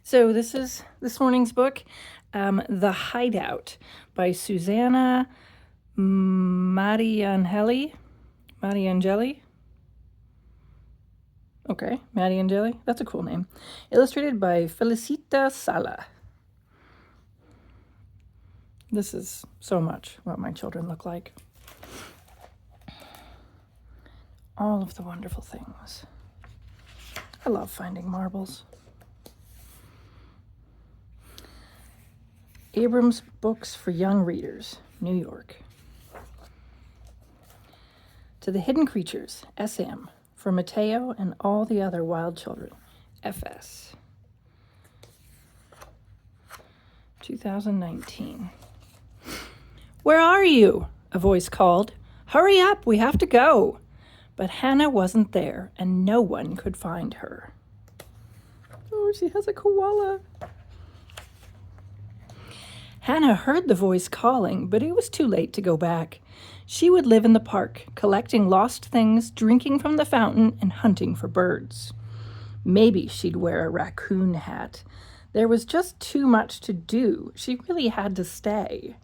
So this is this morning's book, The Hideout by Susanna Mattiangeli. Okay, Mattiangeli. That's a cool name. Illustrated by Felicita Sala. This is so much what my children look like. All of the wonderful things. I love finding marbles. Abrams Books for Young Readers, New York. To the Hidden Creatures, SM, for Matteo and all the other wild children, FS. 2019. Where are you? A voice called. Hurry up, we have to go. But Hannah wasn't there, and no one could find her. Oh, she has a koala. Hannah heard the voice calling, but it was too late to go back. She would live in the park, collecting lost things, drinking from the fountain, and hunting for birds. Maybe she'd wear a raccoon hat. There was just too much to do. She really had to stay.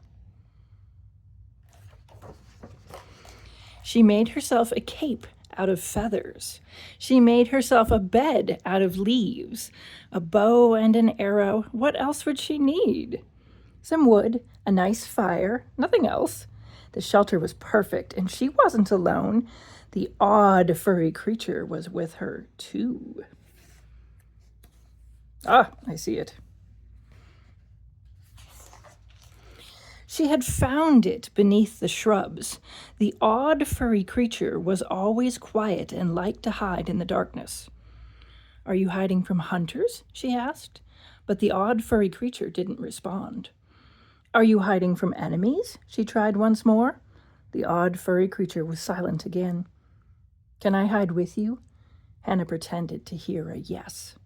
She made herself a cape out of feathers. She made herself a bed out of leaves, a bow and an arrow. What else would she need? Some wood, a nice fire, nothing else. The shelter was perfect, and she wasn't alone. The odd furry creature was with her, too. Ah, I see it. She had found it beneath the shrubs. The odd furry creature was always quiet and liked to hide in the darkness. Are you hiding from hunters? She asked, but the odd furry creature didn't respond. Are you hiding from enemies? She tried once more. The odd furry creature was silent again. Can I hide with you? Hannah pretended to hear a yes.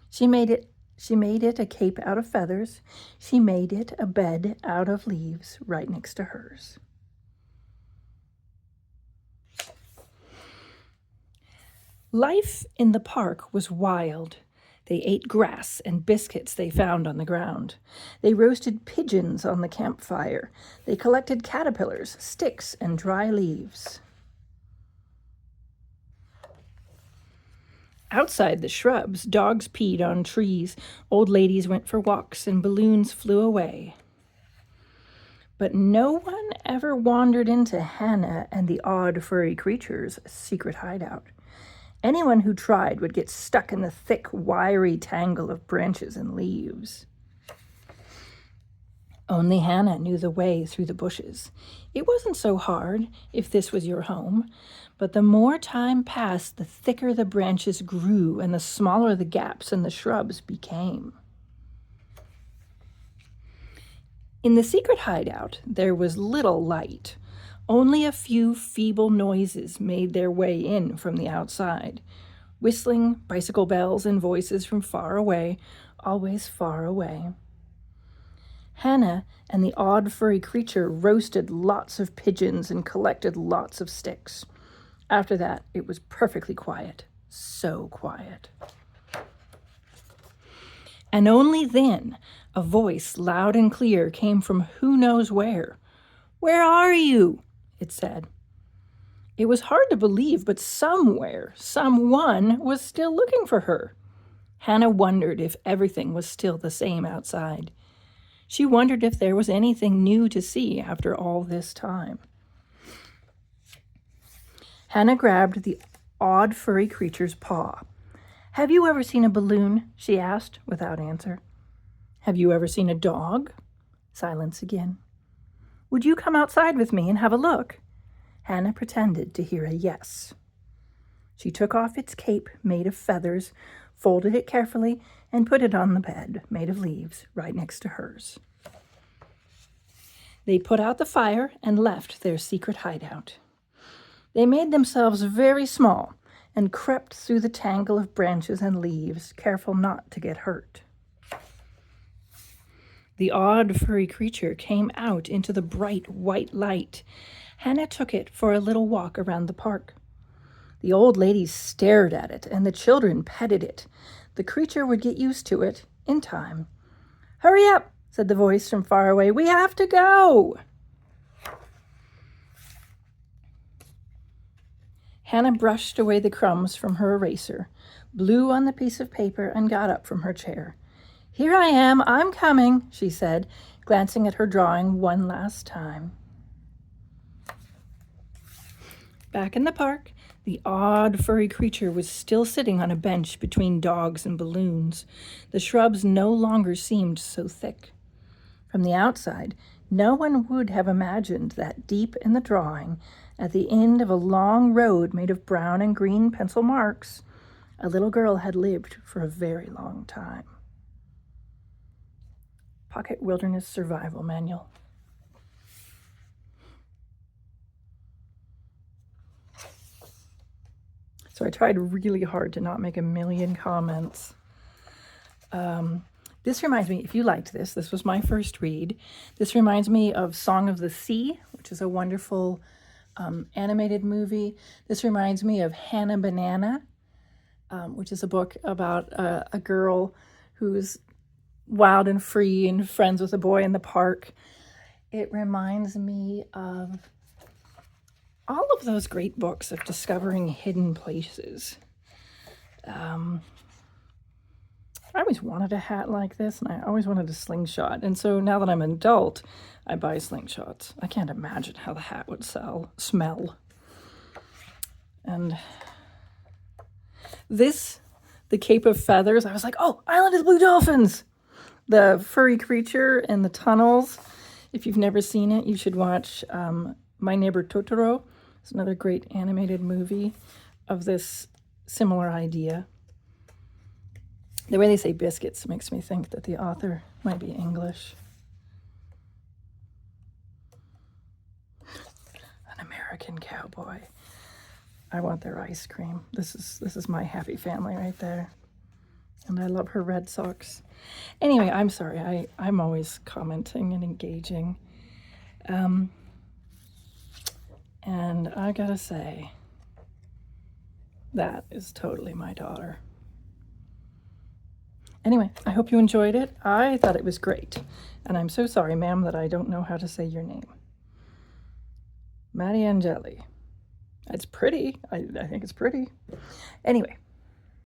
She made it a cape out of feathers. She made it a bed out of leaves right next to hers. Life in the park was wild. They ate grass and biscuits they found on the ground. They roasted pigeons on the campfire. They collected caterpillars, sticks, and dry leaves. Outside the shrubs, dogs peed on trees, old ladies went for walks, and balloons flew away. But no one ever wandered into Hannah and the odd furry creature's secret hideout. Anyone who tried would get stuck in the thick, wiry tangle of branches and leaves. Only Hannah knew the way through the bushes. It wasn't so hard if this was your home, but the more time passed, the thicker the branches grew and the smaller the gaps in the shrubs became. In the secret hideout, there was little light. Only a few feeble noises made their way in from the outside. Whistling, bicycle bells, and voices from far away, always far away. Hannah and the odd furry creature roasted lots of pigeons and collected lots of sticks. After that, it was perfectly quiet. So quiet. And only then, a voice loud and clear came from who knows where. Where are you? It said. It was hard to believe, but somewhere, someone was still looking for her. Hannah wondered if everything was still the same outside. She wondered if there was anything new to see after all this time. Hannah grabbed the odd furry creature's paw. Have you ever seen a balloon? She asked without answer. Have you ever seen a dog? Silence again. Would you come outside with me and have a look? Hannah pretended to hear a yes. She took off its cape made of feathers, folded it carefully, and put it on the bed made of leaves right next to hers. They put out the fire and left their secret hideout. They made themselves very small and crept through the tangle of branches and leaves, careful not to get hurt. The odd furry creature came out into the bright white light. Hannah took it for a little walk around the park. The old ladies stared at it, and the children petted it. The creature would get used to it. in time. "Hurry up," said the voice from far away. "We have to go." Hannah brushed away the crumbs from her eraser, blew on the piece of paper, and got up from her chair. "Here I am, I'm coming," she said, glancing at her drawing one last time. Back in the park, the odd furry creature was still sitting on a bench between dogs and balloons. The shrubs no longer seemed so thick. From the outside, no one would have imagined that deep in the drawing, at the end of a long road made of brown and green pencil marks, a little girl had lived for a very long time. Pocket Wilderness Survival Manual. So I tried really hard to not make a million comments. This reminds me, if you liked this was my first read. This reminds me of Song of the Sea, which is a wonderful animated movie. This reminds me of Hannah Banana, which is a book about a girl who's wild and free and friends with a boy in the park. It reminds me of all of those great books of discovering hidden places. I always wanted a hat like this, and I always wanted a slingshot. And so now that I'm an adult, I buy slingshots. I can't imagine how the hat would smell. And this, the Cape of Feathers, I was like, oh, Island of the Blue Dolphins! The furry creature in the tunnels. If you've never seen it, you should watch My Neighbor Totoro. It's another great animated movie of this similar idea. The way they say biscuits makes me think that the author might be English. An American cowboy. I want their ice cream. This is my happy family right there. And I love her Red Sox. Anyway, I'm sorry. I'm always commenting and engaging. And I gotta say, that is totally my daughter. Anyway, I hope you enjoyed it. I thought it was great. And I'm so sorry, ma'am, that I don't know how to say your name. Mattiangeli. It's pretty. I think it's pretty. Anyway,